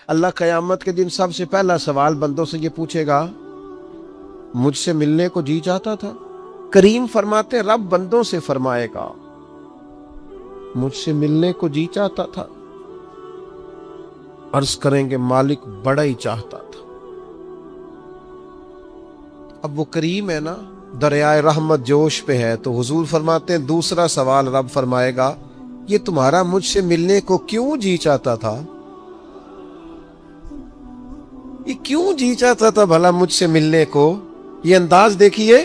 اللہ قیامت کے دن سب سے پہلا سوال بندوں سے یہ پوچھے گا، مجھ سے ملنے کو جی چاہتا تھا؟ کریم فرماتے رب بندوں سے فرمائے گا، مجھ سے ملنے کو جی چاہتا تھا؟ عرض کریں گے مالک بڑا ہی چاہتا تھا۔ اب وہ کریم ہے نا، دریائے رحمت جوش پہ ہے، تو حضور فرماتے ہیں دوسرا سوال رب فرمائے گا، یہ تمہارا مجھ سے ملنے کو کیوں جی چاہتا تھا؟ یہ کیوں جی چاہتا تھا بھلا مجھ سے ملنے کو؟ یہ انداز دیکھیے۔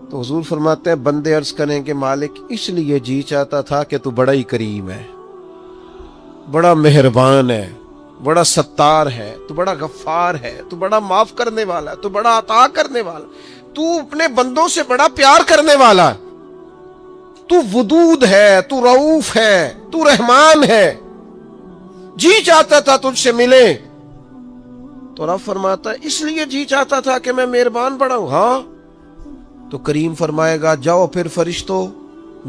تو حضور فرماتے ہیں بندے عرض کریں کہ مالک اس لیے جی چاہتا تھا کہ تو بڑا ہی کریم ہے، بڑا مہربان ہے، بڑا ستار ہے، تو بڑا غفار ہے، تو بڑا معاف کرنے والا ہے، تو بڑا عطا کرنے والا، تو اپنے بندوں سے بڑا پیار کرنے والا ہے، تو ودود ہے، تو رؤوف ہے، تو رحمان ہے، جی چاہتا تھا تجھ سے ملے۔ تو رب فرماتا ہے اس لیے جی چاہتا تھا کہ میں مہربان بڑا ہوں؟ ہاں۔ تو کریم فرمائے گا جاؤ پھر فرشتوں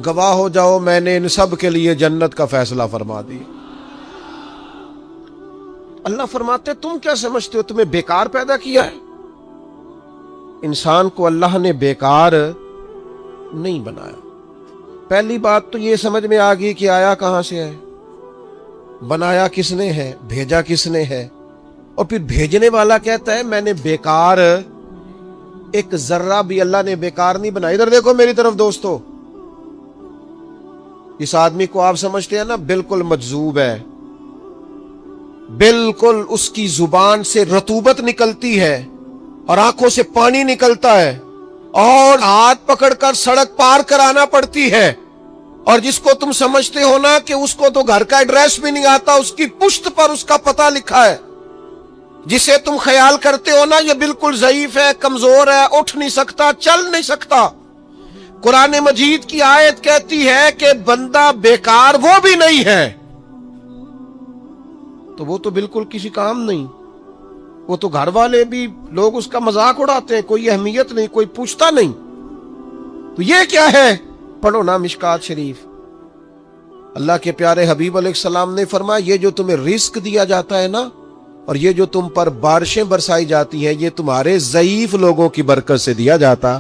گواہ ہو جاؤ، میں نے ان سب کے لیے جنت کا فیصلہ فرما دی۔ اللہ فرماتے تم کیا سمجھتے ہو تمہیں بیکار پیدا کیا ہے؟ انسان کو اللہ نے بیکار نہیں بنایا۔ پہلی بات تو یہ سمجھ میں آ گئی کہ آیا کہاں سے ہے، بنایا کس نے ہے، بھیجا کس نے ہے، اور پھر بھیجنے والا کہتا ہے میں نے بیکار، ایک ذرہ بھی اللہ نے بیکار نہیں بنایا۔ ادھر دیکھو میری طرف دوستو، اس آدمی کو آپ سمجھتے ہیں نا بالکل مجذوب ہے، بالکل اس کی زبان سے رطوبت نکلتی ہے اور آنکھوں سے پانی نکلتا ہے اور ہاتھ پکڑ کر سڑک پار کرانا پڑتی ہے، اور جس کو تم سمجھتے ہو نا کہ اس کو تو گھر کا ایڈریس بھی نہیں آتا، اس کی پشت پر اس کا پتہ لکھا ہے، جسے تم خیال کرتے ہو نا یہ بالکل ضعیف ہے، کمزور ہے، اٹھ نہیں سکتا، چل نہیں سکتا، قرآن مجید کی آیت کہتی ہے کہ بندہ بیکار وہ بھی نہیں ہے، تو وہ تو بالکل کسی کام نہیں، وہ تو گھر والے بھی لوگ اس کا مذاق اڑاتے ہیں، کوئی اہمیت نہیں، کوئی پوچھتا نہیں۔ تو یہ کیا ہے؟ پڑھو نا مشکات شریف، اللہ کے پیارے حبیب علیہ السلام نے فرمایا یہ جو تمہیں رزق دیا جاتا ہے نا، اور یہ جو تم پر بارشیں برسائی جاتی ہیں، یہ تمہارے ضعیف لوگوں کی برکت سے دیا جاتا۔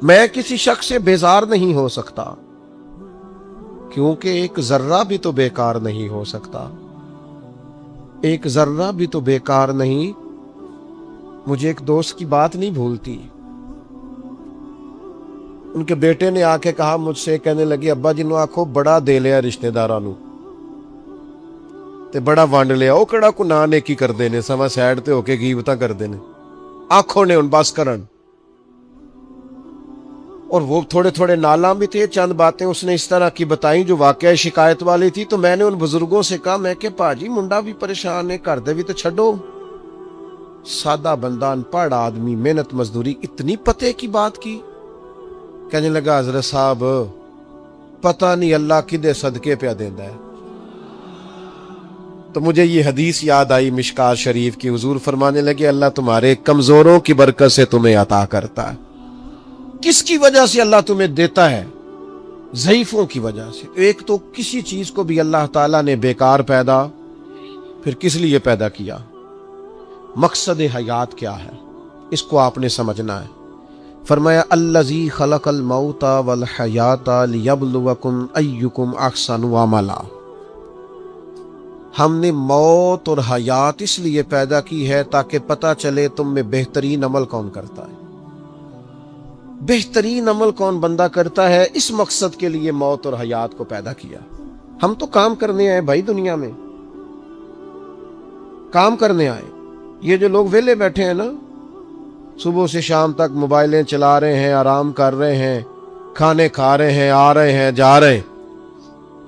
میں کسی شخص سے بیزار نہیں ہو سکتا، کیونکہ ایک ذرہ بھی تو بیکار نہیں ہو سکتا، ایک ذرہ بھی تو بیکار نہیں۔ مجھے ایک دوست کی بات نہیں بھولتی، ان کے بیٹے نے آ کے کہا مجھ سے، کہنے لگی ابا جی نو آکھو بڑا دے لیا رشتے داراں نو تے بڑا ونڈ لیا، وہ کہڑا کو نہ نیکی کردے نے، سوا سائڈ تے ہو کے غیبتاں کردے نے، آنکھوں نے ان بس کرن۔ اور وہ تھوڑے تھوڑے نالاں بھی تھے، چند باتیں اس نے اس طرح کی بتائیں جو واقعہ شکایت والی تھی، تو میں نے ان بزرگوں سے کہا، میں کہ پاجی منڈا بھی پریشان ہے، گھر دے بھی تو چھڈو، سادہ بندہ ان پڑھ آدمی محنت مزدوری، اتنی پتے کی بات کی؟ کہنے لگا حضرت صاحب پتہ نہیں اللہ کدے صدقے پہ دیندا ہے۔ تو مجھے یہ حدیث یاد آئی مشکات شریف کی، حضور فرمانے لگے اللہ تمہارے کمزوروں کی برکت سے تمہیں عطا کرتا ہے۔ کس کی وجہ سے اللہ تمہیں دیتا ہے؟ ضعیفوں کی وجہ سے۔ ایک تو کسی چیز کو بھی اللہ تعالیٰ نے بیکار پیدا پھر کس لیے پیدا کیا؟ مقصد حیات کیا ہے اس کو آپ نے سمجھنا ہے۔ فرمایا الذی خلق الموت والحیات لیبلوکم ایکم احسن عملا، ہم نے موت اور حیات اس لیے پیدا کی ہے تاکہ پتہ چلے تم میں بہترین عمل کون کرتا ہے، بہترین عمل کون بندہ کرتا ہے۔ اس مقصد کے لیے موت اور حیات کو پیدا کیا۔ ہم تو کام کرنے آئے بھائی، دنیا میں کام کرنے آئے۔ یہ جو لوگ ویلے بیٹھے ہیں نا، صبح سے شام تک موبائلیں چلا رہے ہیں، آرام کر رہے ہیں، کھانے کھا رہے ہیں، آ رہے ہیں، جا رہے ہیں،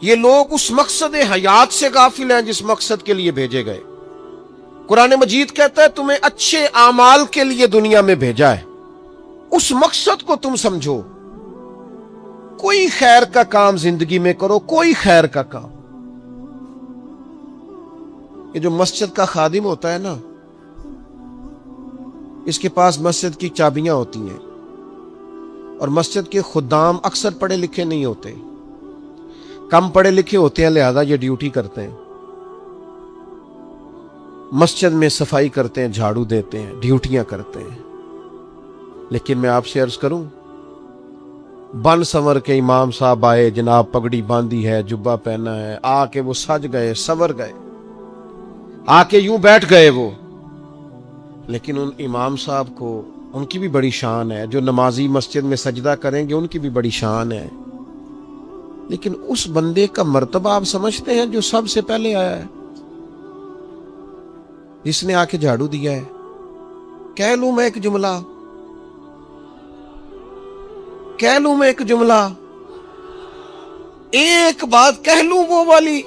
یہ لوگ اس مقصد حیات سے غافل ہیں جس مقصد کے لیے بھیجے گئے۔ قرآن مجید کہتا ہے تمہیں اچھے اعمال کے لیے دنیا میں بھیجا ہے، اس مقصد کو تم سمجھو، کوئی خیر کا کام زندگی میں کرو، کوئی خیر کا کام۔ یہ جو مسجد کا خادم ہوتا ہے نا، اس کے پاس مسجد کی چابیاں ہوتی ہیں، اور مسجد کے خدام اکثر پڑھے لکھے نہیں ہوتے، کم پڑھے لکھے ہوتے ہیں، لہذا یہ ڈیوٹی کرتے ہیں۔ مسجد میں صفائی کرتے ہیں، جھاڑو دیتے ہیں، ڈیوٹیاں کرتے ہیں، لیکن میں آپ سے عرض کروں، بن سنور کے امام صاحب آئے، جناب پگڑی باندھی ہے، جبہ پہنا ہے، آ کے وہ سج گئے، سنور گئے، آ کے یوں بیٹھ گئے وہ، لیکن ان امام صاحب کو ان کی بھی بڑی شان ہے، جو نمازی مسجد میں سجدہ کریں گے ان کی بھی بڑی شان ہے، لیکن اس بندے کا مرتبہ آپ سمجھتے ہیں جو سب سے پہلے آیا ہے، جس نے آ کے جھاڑو دیا ہے؟ کہہ لوں میں ایک جملہ، ایک بات کہہ لوں وہ والی،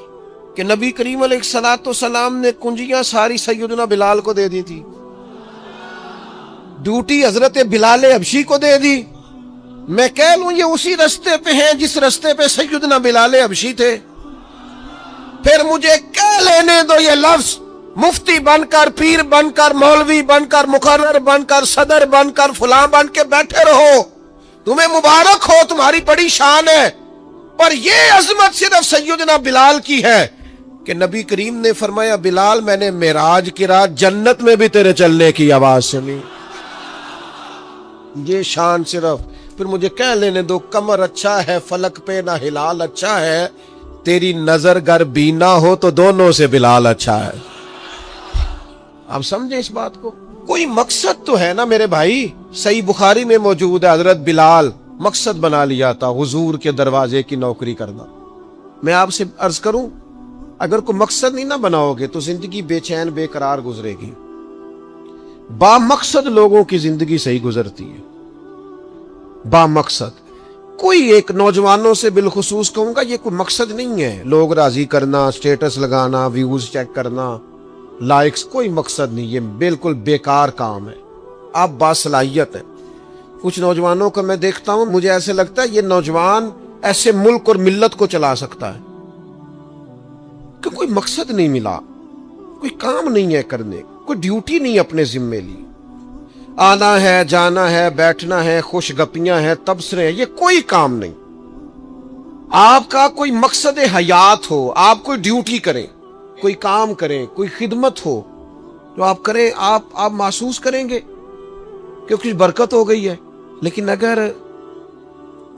کہ نبی کریم علیہ الصلوۃ والسلام نے کنجیاں ساری سیدنا بلال کو دے دی تھی، ڈیوٹی حضرت بلال حبشی کو دے دی، میں کہہ لوں یہ اسی رستے پہ ہیں جس رستے پہ سیدنا بلال حبشی تھے، پھر مجھے کہہ لینے دو یہ لفظ، مفتی بن کر، پیر بن کر، مولوی بن کر، مقرر بن کر، صدر بن کر، فلاں بن کے بیٹھے رہو، تمہیں مبارک ہو، تمہاری بڑی شان ہے، پر یہ عظمت صرف سیدنا بلال کی ہے کہ نبی کریم نے فرمایا بلال میں نے معراج کی رات جنت میں بھی تیرے چلنے کی آواز سنی، یہ شان صرف، پھر مجھے کہہ لینے دو کمر اچھا ہے فلک پہ نہ ہلال اچھا ہے، تیری نظر گر بینا ہو تو دونوں سے بلال اچھا ہے۔ آپ سمجھیں اس بات کو، کوئی مقصد تو ہے نا میرے بھائی، صحیح بخاری میں موجود ہے حضرت بلال مقصد بنا لیا تھا حضور کے دروازے کی نوکری کرنا۔ میں آپ سے عرض کروں اگر کوئی مقصد نہیں نہ بناؤ گے تو زندگی بے چین بے قرار گزرے گی، با مقصد لوگوں کی زندگی صحیح گزرتی ہے، با مقصد۔ کوئی ایک نوجوانوں سے بالخصوص کہوں گا یہ کوئی مقصد نہیں ہے، لوگ راضی کرنا، سٹیٹس لگانا، ویوز چیک کرنا، لائکس، کوئی مقصد نہیں، یہ بالکل بیکار کام ہے، آپ باصلاحیت ہیں۔ کچھ نوجوانوں کو میں دیکھتا ہوں مجھے ایسے لگتا ہے یہ نوجوان ایسے ملک اور ملت کو چلا سکتا ہے، کہ کوئی مقصد نہیں ملا، کوئی کام نہیں ہے کرنے، کوئی ڈیوٹی نہیں اپنے ذمے لی، آنا ہے جانا ہے بیٹھنا ہے خوش گپیاں ہیں تبصرے ہیں، یہ کوئی کام نہیں۔ آپ کا کوئی مقصد حیات ہو، آپ کوئی ڈیوٹی کریں، کوئی کام کریں، کوئی خدمت ہو جو آپ کریں، آپ محسوس کریں گے کہ کچھ برکت ہو گئی ہے، لیکن اگر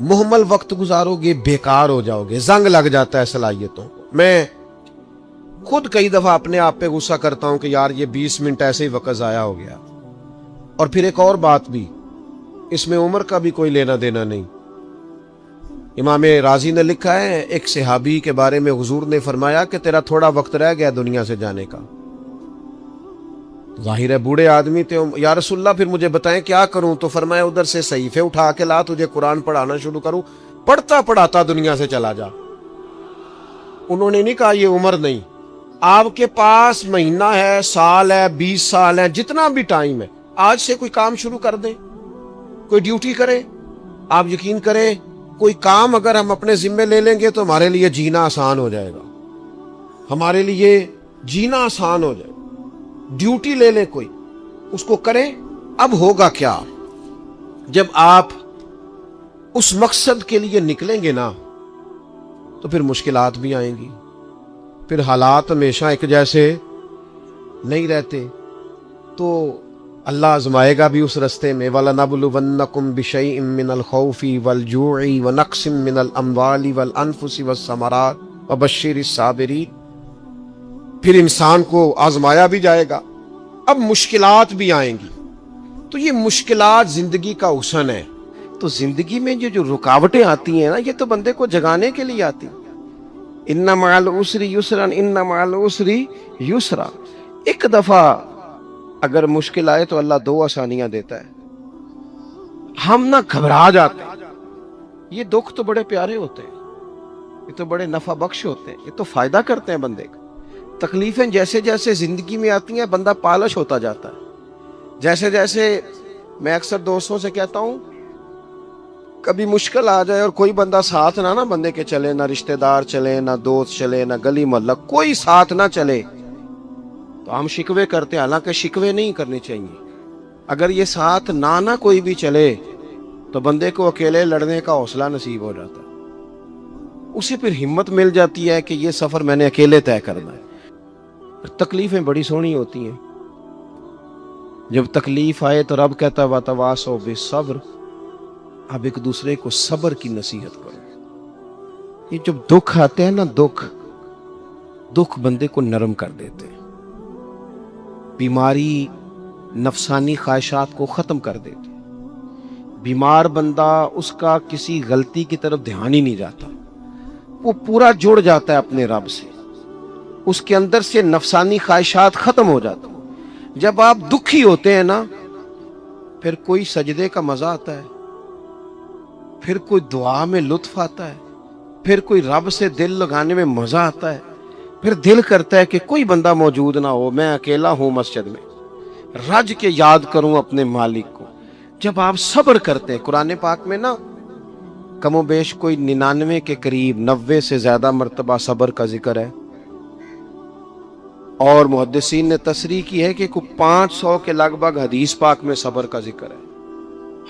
محمل وقت گزارو گے بیکار ہو جاؤ گے، زنگ لگ جاتا ہے صلاحیتوں کو۔ میں خود کئی دفعہ اپنے آپ پہ غصہ کرتا ہوں کہ یار یہ 20 منٹ ایسے ہی وقت ضائع ہو گیا۔ اور پھر ایک اور بات بھی، اس میں عمر کا بھی کوئی لینا دینا نہیں۔ امام رازی نے لکھا ہے ایک صحابی کے بارے میں حضور نے فرمایا کہ تیرا تھوڑا وقت رہ گیا دنیا سے جانے کا، ظاہر ہے بوڑھے آدمی تھے، یا رسول اللہ پھر مجھے بتائیں کیا کروں؟ تو فرمایا ادھر سے صحیفے اٹھا کے لا، تجھے قرآن پڑھانا شروع کروں، پڑھتا پڑھاتا دنیا سے چلا جا۔ انہوں نے نہیں کہا یہ عمر نہیں، آپ کے پاس مہینہ ہے، سال ہے، 20 سال ہے، جتنا بھی ٹائم ہے، آج سے کوئی کام شروع کر دیں، کوئی ڈیوٹی کریں۔ آپ یقین کریں کوئی کام اگر ہم اپنے ذمے لے لیں گے تو ہمارے لیے جینا آسان ہو جائے گا، ہمارے لیے جینا آسان ہو جائے گا۔ ڈیوٹی لے لیں کوئی، اس کو کریں۔ اب ہوگا کیا جب آپ اس مقصد کے لیے نکلیں گے نا تو پھر مشکلات بھی آئیں گی، پھر حالات ہمیشہ ایک جیسے نہیں رہتے، تو اللہ آزمائے گا بھی اس رستے میں۔ وَلَنَبْلُوَنَّكُمْ بِشَيْءٍ مِّنَ الْخَوْفِ وَالْجُوعِ وَنَقْصٍ مِّنَ الْأَمْوَالِ وَالْأَنفُسِ وَالثَّمَرَاتِ وَبَشِّرِ الصَّابِرِينَ۔ پھر انسان کو آزمایا بھی جائے گا، اب مشکلات بھی آئیں گی، تو یہ مشکلات زندگی کا حسن ہے۔ تو زندگی میں یہ جو رکاوٹیں آتی ہیں نا، یہ تو بندے کو جگانے کے لیے آتی ہیں۔ ان مع العسر یسرا، ان مع العسر یسرا۔ ایک دفعہ اگر مشکل آئے تو اللہ 2 آسانیاں دیتا ہے، ہم نہ گھبرا جاتے ہیں۔ یہ دکھ تو بڑے پیارے ہوتے ہیں، یہ تو بڑے نفع بخش ہوتے ہیں، یہ تو فائدہ کرتے ہیں بندے کا۔ تکلیفیں جیسے جیسے زندگی میں آتی ہیں بندہ پالش ہوتا جاتا ہے۔ جیسے جیسے میں اکثر دوستوں سے کہتا ہوں کبھی مشکل آ جائے اور کوئی بندہ ساتھ نہ بندے کے چلے، نہ رشتہ دار چلے، نہ دوست چلے، نہ گلی محلہ کوئی ساتھ نہ چلے، تو ہم شکوے کرتے ہیں، حالانکہ شکوے نہیں کرنے چاہیے۔ اگر یہ ساتھ نہ کوئی بھی چلے تو بندے کو اکیلے لڑنے کا حوصلہ نصیب ہو جاتا ہے، اسے پھر ہمت مل جاتی ہے کہ یہ سفر میں نے اکیلے طے کرنا ہے۔ تکلیفیں بڑی سونی ہوتی ہیں. جب تکلیف آئے تو رب کہتا ہے وَتَوَاصَوْا بِالصَّبْرِ، اب ایک دوسرے کو صبر کی نصیحت کرو. یہ جب دکھ آتے ہیں نا، دکھ بندے کو نرم کر دیتے ہیں، بیماری نفسانی خواہشات کو ختم کر دیتی. بیمار بندہ، اس کا کسی غلطی کی طرف دھیان ہی نہیں جاتا، وہ پورا جڑ جاتا ہے اپنے رب سے، اس کے اندر سے نفسانی خواہشات ختم ہو جاتی. جب آپ دکھی ہوتے ہیں نا، پھر کوئی سجدے کا مزہ آتا ہے، پھر کوئی دعا میں لطف آتا ہے، پھر کوئی رب سے دل لگانے میں مزہ آتا ہے، پھر دل کرتا ہے کہ کوئی بندہ موجود نہ ہو، میں اکیلا ہوں مسجد میں، رج کے یاد کروں اپنے مالک کو. جب آپ صبر کرتے ہیں، قرآن پاک میں نا کم و بیش کوئی 99 کے قریب 90 سے زیادہ مرتبہ صبر کا ذکر ہے، اور محدثین نے تصریح کی ہے کہ کوئی 500 کے لگ بھگ حدیث پاک میں صبر کا ذکر ہے.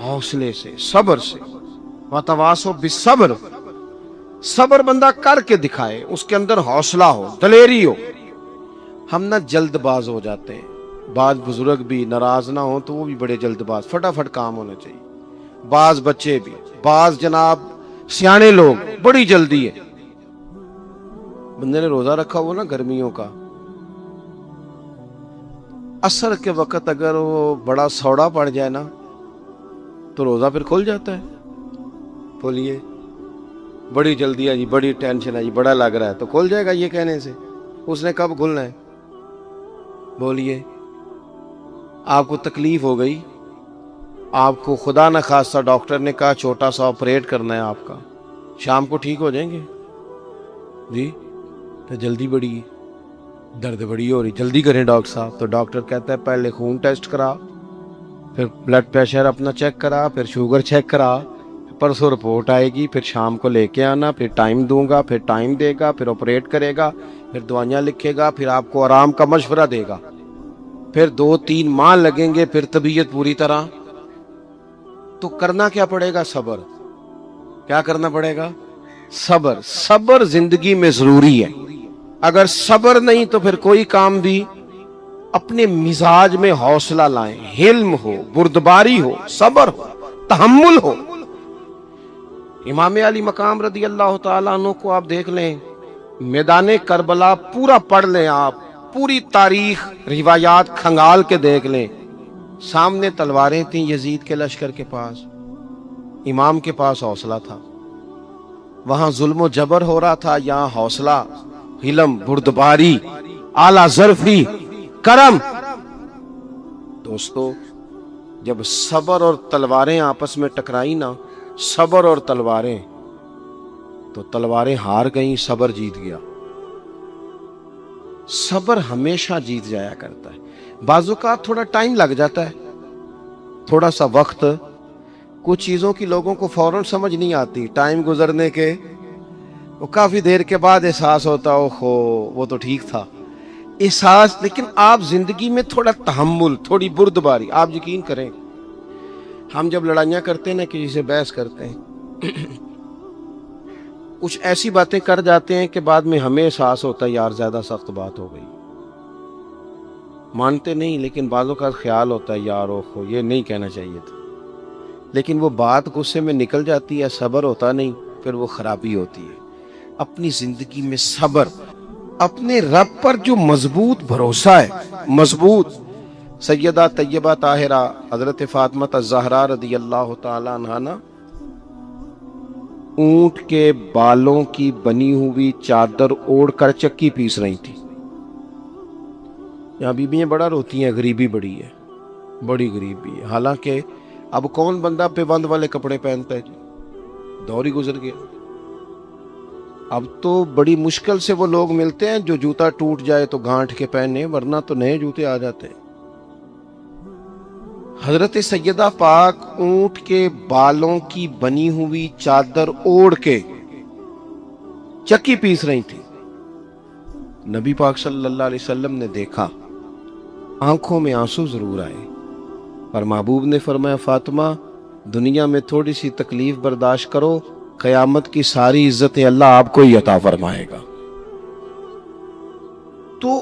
حوصلے سے، صبر سے، وَتَوَاصَوْا بِالصَّبْرِ، صبر بندہ کر کے دکھائے، اس کے اندر حوصلہ ہو، دلیری ہو. ہم نہ جلد باز ہو جاتے ہیں، بعض بزرگ بھی ناراض نہ ہوں تو وہ بھی بڑے جلد باز، فٹافٹ کام ہونا چاہیے. بعض بچے بھی، بعض جناب سیانے لوگ، بڑی جلدی ہے. بندے نے روزہ رکھا ہوا نا گرمیوں کا، عصر کے وقت اگر وہ بڑا سوڑا پڑ جائے نا تو روزہ پھر کھل جاتا ہے. بولیے بڑی جلدی ہے جی، بڑی ٹینشن ہے جی، بڑا لگ رہا ہے، تو کھل جائے گا یہ کہنے سے؟ اس نے کب کھلنا ہے؟ بولیے آپ کو تکلیف ہو گئی، آپ کو خدا نہ خواستہ ڈاکٹر نے کہا چھوٹا سا آپریٹ کرنا ہے آپ کا، شام کو ٹھیک ہو جائیں گے جی؟ تو جلدی بڑی، درد بڑی ہو رہی، جلدی کریں ڈاکٹر صاحب. تو ڈاکٹر کہتا ہے پہلے خون ٹیسٹ کرا، پھر بلڈ پریشر اپنا چیک کرا، پھر شوگر چیک کرا، پرسوں رپورٹ آئے گی، پھر شام کو لے کے آنا، پھر ٹائم دوں گا، پھر ٹائم دے گا، پھر آپریٹ کرے گا، پھر دوائیاں لکھے گا، پھر آپ کو آرام کا مشورہ دے گا، پھر 2-3 ماہ لگیں گے، پھر طبیعت پوری طرح. تو کرنا کیا پڑے گا؟ صبر. کیا کرنا پڑے گا؟ صبر. صبر زندگی میں ضروری ہے. اگر صبر نہیں تو پھر کوئی کام بھی. اپنے مزاج میں حوصلہ لائیں، حلم ہو، بردباری ہو، صبر ہو، تحمل ہو. امام علی مقام رضی اللہ تعالیٰ عنہ کو آپ دیکھ لیں، میدان کربلا پورا پڑھ لیں، آپ پوری تاریخ روایات کھنگال کے دیکھ لیں. سامنے تلواریں تھیں یزید کے لشکر کے پاس، امام کے پاس حوصلہ تھا. وہاں ظلم و جبر ہو رہا تھا، یہاں حوصلہ، حلم، بردباری، اعلیٰ ظرفی، کرم. دوستو جب صبر اور تلواریں آپس میں ٹکرائی نا، صبر اور تلواریں، تو تلواریں ہار گئیں، صبر جیت گیا. صبر ہمیشہ جیت جایا کرتا ہے. بعض اوقات تھوڑا ٹائم لگ جاتا ہے، تھوڑا سا وقت. کچھ چیزوں کی لوگوں کو فوراً سمجھ نہیں آتی، ٹائم گزرنے کے وہ کافی دیر کے بعد احساس ہوتا ہے اوہو وہ تو ٹھیک تھا، احساس. لیکن آپ زندگی میں تھوڑا تحمل، تھوڑی بردباری. آپ یقین کریں، ہم جب لڑائیاں کرتے ہیں نا، کسی سے بحث کرتے ہیں، کچھ ایسی باتیں کر جاتے ہیں کہ بعد میں ہمیں احساس ہوتا ہے یار زیادہ سخت بات ہو گئی. مانتے نہیں، لیکن بعضوں کا خیال ہوتا ہے یار اوہو یہ نہیں کہنا چاہیے تھا. لیکن وہ بات غصے میں نکل جاتی ہے، صبر ہوتا نہیں، پھر وہ خرابی ہوتی ہے. اپنی زندگی میں صبر، اپنے رب پر جو مضبوط بھروسہ ہے، مضبوط. سیدہ طیبہ طاہرہ حضرت فاطمہ الزہرا رضی اللہ تعالی عنہا نا اونٹ کے بالوں کی بنی ہوئی چادر اوڑھ کر چکی پیس رہی تھی. یہاں بیویاں بڑا روتی ہیں، غریبی بڑی ہے، بڑی غریبی ہے. حالانکہ اب کون بندہ پیبند والے کپڑے پہنتا ہے جی؟ دور ہی گزر گیا. اب تو بڑی مشکل سے وہ لوگ ملتے ہیں جو جوتا ٹوٹ جائے تو گانٹھ کے پہنے، ورنہ تو نئے جوتے آ جاتے ہیں. حضرت سیدہ پاک اونٹ کے بالوں کی بنی ہوئی چادر اوڑھ کے چکی پیس رہی تھی. نبی پاک صلی اللہ علیہ وسلم نے دیکھا، آنکھوں میں آنسو ضرور آئے، پر محبوب نے فرمایا فاطمہ دنیا میں تھوڑی سی تکلیف برداشت کرو، قیامت کی ساری عزتیں اللہ آپ کو ہی عطا فرمائے گا. تو